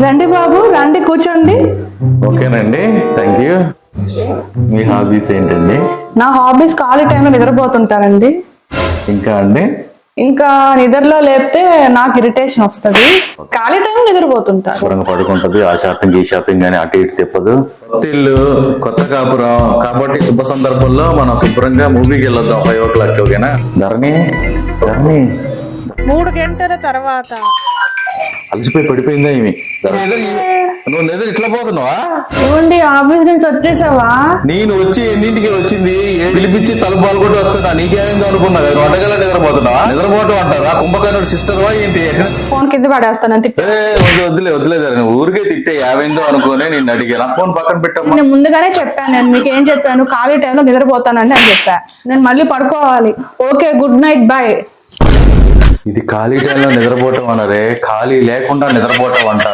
రండి బాబు, రండి కూర్చోండి. ఓకేనండి, థ్యాంక్ యూ. మీ హాబీస్ ఏంటండి? నా హాబీస్ ఖాళీ టైంలో నిద్రపోతుంటానండి. ఇంకా అండి? ఇంకా నిద్రలో లేపితే నాకు ఇరిటేషన్ వస్తుంది. ఖాళీ టైం నిద్రపోతుంటాను. శుభ్రంగా పడుకుంటది, ఆ షాపింగ్ ఈ షాపింగ్ అని అటు ఇటు తిప్పదు. కొత్త ఇల్లు కొత్త కాపురం కాబట్టి శుభ సందర్భంలో మనం శుభ్రంగా మూవీకి వెళ్ళొద్దాం 5 o'clock. ఓకేనా ధరణి? 3 గంటల తర్వాత అలసిపోయి పడిపోయిందా ఏమి? నువ్వు నిద్ర ఇట్లా పోతున్నావా? ఏమండి, ఆఫీస్ నుంచి వచ్చేసావా? నేను వచ్చి ఎన్నింటికి వచ్చింది? పిలిపించి తలుపాలు కూడా వస్తున్నా. నీకేమైందో అనుకున్నా. వంటగల నిద్రపోతున్నావా? నిద్రపోవటం అంటారా? కుంభకర్ణుడు సిస్టర్ వా ఏంటి? ఫోన్ కింద పడేస్తాను. వదిలే నువ్వు ఊరికే తిట్టే ఏమైందో అనుకోనే నేను అడిగాను. ఫోన్ పక్కన పెట్టమ్మా. నేను ముందుగానే చెప్పాను. నేను మీకు ఏం చెప్పాను? ఖాళీ టైంలో నిద్రపోతానండి అని చెప్పా. నేను మళ్ళీ పడుకోవాలి. Okay, good night, bye. ఇది ఖాళీ టైంలో నిద్రపోవటం అనరే, ఖాళీ లేకుండా నిద్రపోవటం అంటారు.